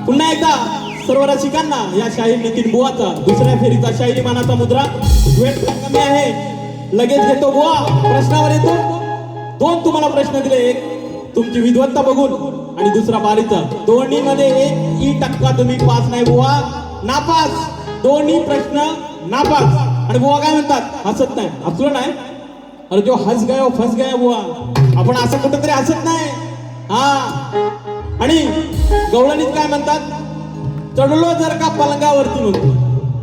पुन्हा एकदा सर्व रसिकांना या शाहीर नितीन बुवाचा दुसऱ्या फेरीचा शाहिरी मानाचा मुद्रा वेळ कमी आहे. लगेच घेतो बुवा, प्रश्नावर येतो. दोन तुम्हाला प्रश्न दिले, एक तुमची विद्वत्ता बघून आणि दुसरा बारीचा. दोन्ही मध्ये 1% तुम्ही पास नाही बुवा, नापास. दोन्ही प्रश्न नापास. आणि बुवा काय म्हणतात, हसत नाही. हसलो नाही, अरे जो हस गया फस गया बुवा. आपण असं कुठंतरी हसत नाही. हा, आणि गवळणीत काय म्हणतात, चढलो जर का पलंगावरती म्हणतो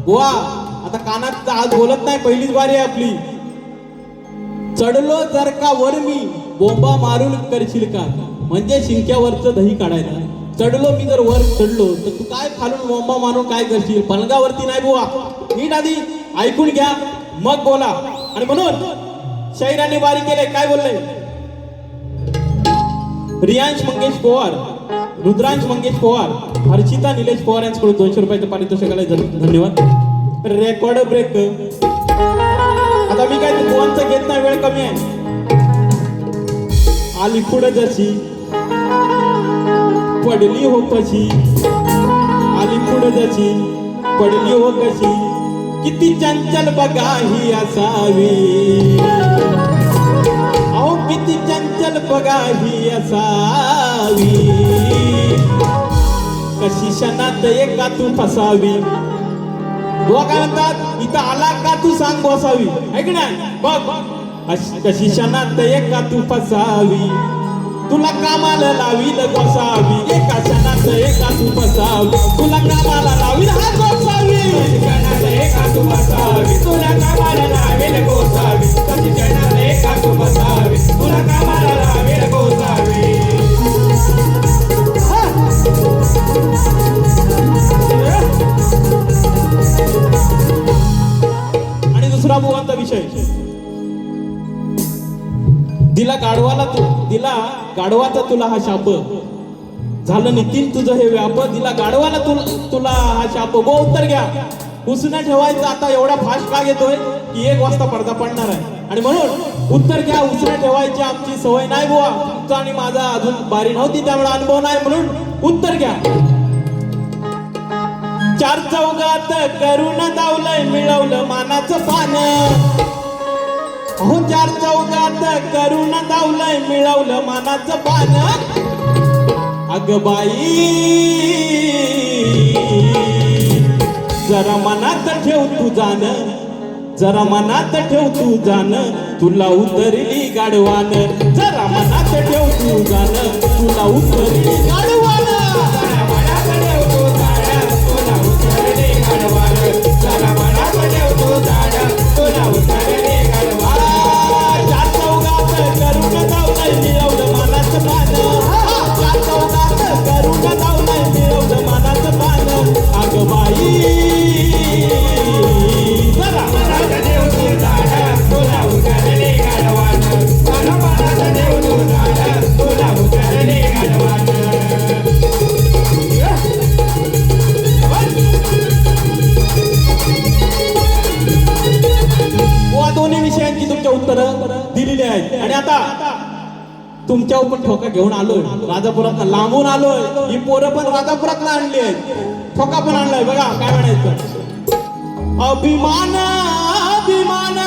बुवा. आता कानात आज बोलत नाही, पहिलीच बारी आहे आपली. चढलो जर का वर मी बोंबा मारून करशील का, म्हणजे शिंक्यावरचं दही काढायला. चढलो मी जर वर चढलो तर तू काय खालून बोंबा मारून काय करशील, पलंगावरती नाही बुवा. नीट आधी ऐकून घ्या मग बोला. आणि म्हणून शाहिरांनी बारी केले, काय बोलले. रियांश मंगेश पवार, रुद्रांश मंगेश पवार, हर्षिता निलेश पवार यांच्याकडून 200 रुपयाचं पारितोषिक आलंय. धन्यवाद. Record break. आता मी काय बुवांचं घेत नाही, वेळ कमी आहे. आली पुढं जशी पडली हो कशी, आली पुढं जशी पडली हो कशी, किती चंचल बघा ही असावी. अहो किती चंचल बघा ही असावी, कशी क्षणात एका तू फसावी. बुवा काय म्हणतात, इथं आला का तू सांग बसावी. ऐक ना बघ, कशी क्षणात एका तू फसावी, तुला कामाला लावील गोसावी. एका क्षणात एका तू फसावी, तुला कामाला लावील हा गोसावी. क्षणात एका तू फसावी, तुला कामाला लावील गोसावी. कशी क्षणात एका तू फसावी, तुला कामाला लावील गोसावी. आणि दुसरा बुवांचा विषय, दिला गाढवाचा तुला हा शाप, झालं नितीन तुझं हे व्याप. दिला गाढवाला तुला हा शाप. गो उत्तर घ्या. उसनं ठेवायचं आता एवढा फास्ट का घेतोय की 1 वाजता पडदा पडणार आहे. आणि म्हणून उत्तर घ्या. उसनं ठेवायची आमची सवय नाही बुवा. तुमचा आणि माझा अजून बारी नव्हती त्यामुळे अनुभव नाही, म्हणून उत्तर घ्या. 4 चौघात करून दावलंय मिळवलं मानाचं पान. अहो 4 चौघात करून दावलंय मिळवलं मानाचं पान. अग बाई जरा मनात ठेव तू जाण, जरा मनात ठेव तू जाण, तुला उतरली गाढवान. जरा मनात ठेव तू जाण, तुला उतरली गाढवान. जरा मनात ठेव तू जाण, तुला उतरली गाढवान. जरा मनात ठेव तू जाण, तुला उतरली गाढवान. 4 चौघात करून दावलंय मिळवलं मानाचं पान. 4 चौघात करून दावलंय मिळवलं मानाचं पान. अग बाई जरा मनात ठेव तू जाण, तुला उतरली गाढवान. जरा मनात ठेव तू जाण, तुला उतरली गाढवान. दोन्ही विषयांची तुमच्या उत्तरं दिलेली आहेत. आणि आता तुमच्या पण ठोका घेऊन आलोय. राजापुरात लांबून आलोय. ही पोरं पण राजापुरात आणली आहेत. ठोका पण आणलाय. बघा काय म्हणायचं. अभिमान अभिमान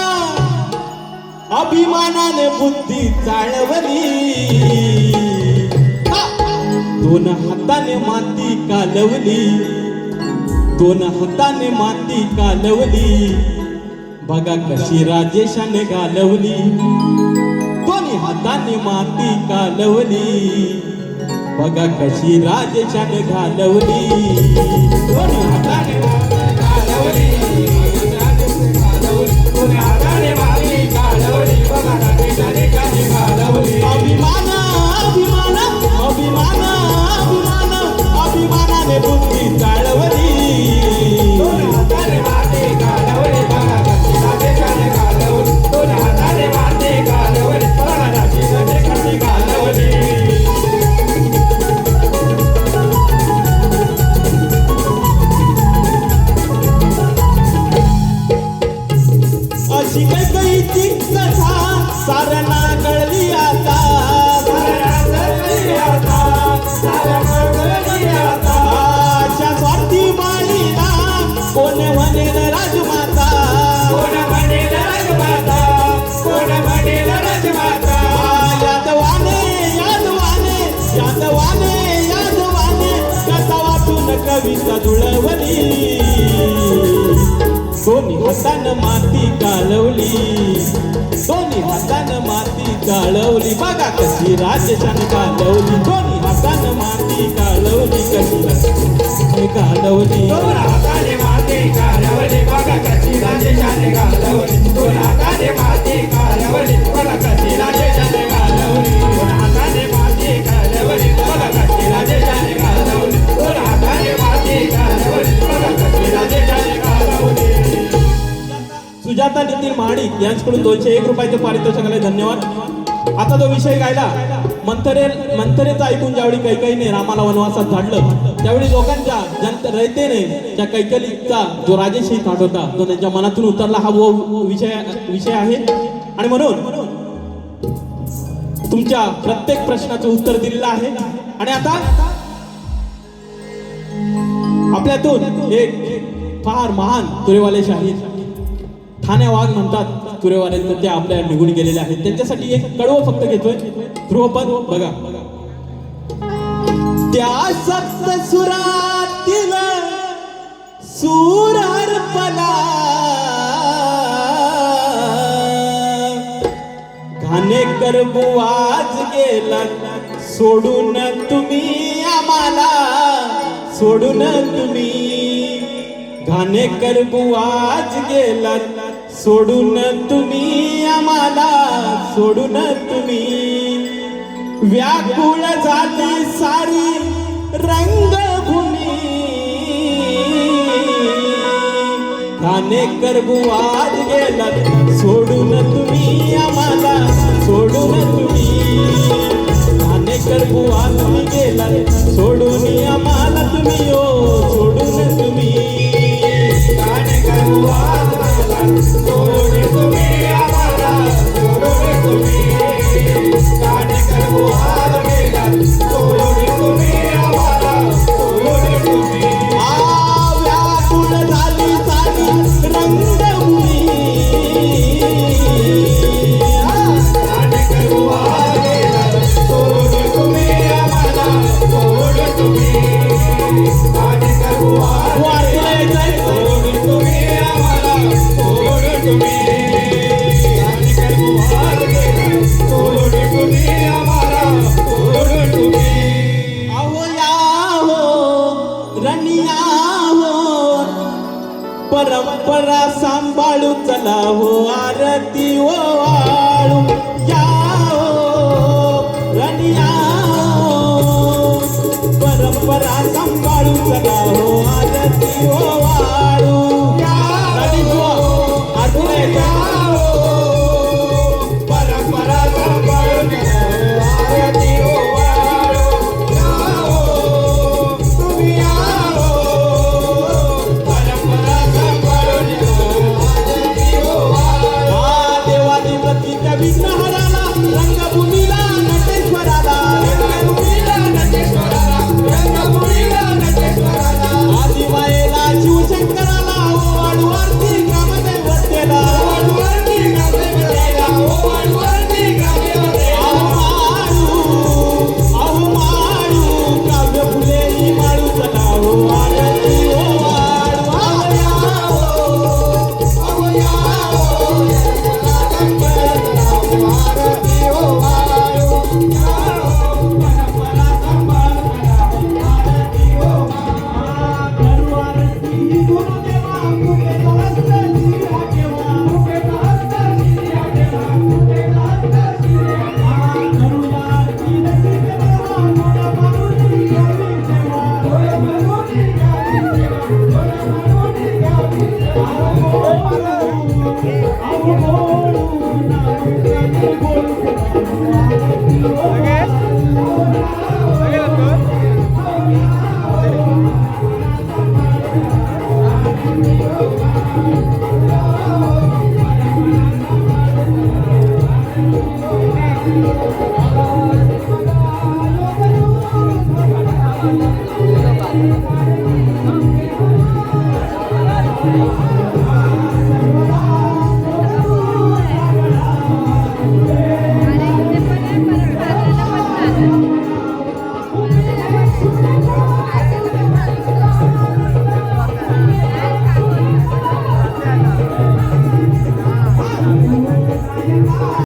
अभिमानाने बुद्धी चाळवली, 2 हाताने माती कालवली, 2 हाताने माती कालवली. बघा कशी राजेशाने घालवली, दोन्ही हाताने माती कालवली. बघा कशी राजेशाने घालवली, दोन्ही हाताने माती कालवली. अभिमान अभिमान अभिमान अभिमान अभिमानाने बुद्धी चालवली. अशी कैकईची कथा साऱ्यांना कळली आता, अशा स्वार्थी बाईला कोण म्हणेल राजमाता, यादवाने यादवाने यादवाने यादवाने कसा वाटून कविता जुळवली. दोन्ही हातानं माती कालवली, दोन्ही हातानं माती कालवली. बघा कशी राजेशाने कालवली, दोन्ही हातानं माती कालवली. कशी राजेशाने कालवली, दोन हाताने माती कालवली. बघा कशी राजेशाने कालवली, दोन हाताने माती कालवली. बघा कशी राजेशाने कालवली, दोन हाताने माती कालवली. बघा कशी राजेशाने कालवली, दोन हाताने माती कालवली. बघा कशी राजेशाने कालवली. सुजाता नितीन महाडिक यांच्याकडून 201 रुपयाचे पारितोषिकाला धन्यवाद. आता जो विषय गायला मंथरेचा ऐकून ज्यावेळी कैकेयीने रामाला वनवासात धाडलं, त्यावेळी लोकांच्या रयतेने त्या कैकेयीचा जो राजेशाही थाट होता तो त्यांच्या मनातून उतरला. हा वो विषय आहे. आणि म्हणून तुमच्या प्रत्येक प्रश्नाचं उत्तर दिलेलं आहे. आणि आता आपल्यातून एक फार महान तुरेवाले शाहीर ठाण्या वाघ म्हणतात तुरेवाल्यांचं, ते आपल्या निघून गेलेले आहेत. त्यांच्यासाठी एक कडवं फक्त घेतोय ध्रुवपद. बघा, त्या सप्त सुरातील सूर अर्पला, घाणेकर बुवाज गेला सोडून तुम्ही आम्हाला, सोडून तुम्ही. घाणेकर बुवाज गेला सोडून तुम्ही आम्हाला, सोडून तुम्ही. व्याकुळ झाली सारी रंगभूमी, घाणेकर बुवाज गेला सोडून तुम्ही आम्हाला, सोडून तुम्ही. घाणेकर बुवा तुम्ही गेला सोडून आम्हाला, तुम्ही ओ सोडून तुम्ही. घाणेकर बुवा सोडून तुम्ही आम्हाला, सोडून तुम्ही. घाणेकर बुवा गेला सोडून तुम्ही आम्हाला, सोडून तुम्ही. व्याकुळ झाली सारी रंगभूमी, घाणेकर बुवा गेला सोडून तुम्ही आम्हाला, सोडून तुम्ही. घाणेकर बुवा सोडून तुम्ही आम्हाला, सोडून तुम्ही. घाणेकर बुवा गेला सोडून तुम्ही आम्हाला, सोडून तुम्ही. अहो या हो रनिया हो, परंपरा सांभाळू चला हो, आरती ओवाळू. या हो रनिया हो, परंपरा सांभाळू चला हो, आरती ओवाळू. परंपरा सांभाळून आरती ओवाळू. या हो, तुम्ही या हो, परंपरा सांभाळून आरती ओवाळू. देवाधिपती त्या विघ्नहराला, रंगभूमीला नटेश्वराला, रंगभूमीला नटेश्वराला, रंगभूमीला नटेश्वराला. आदिमायेला शिवशंकराला, ओवाळू आरती ग्रामदैवतेला, ओवाळू आरती ग्रामदैवतेला. रे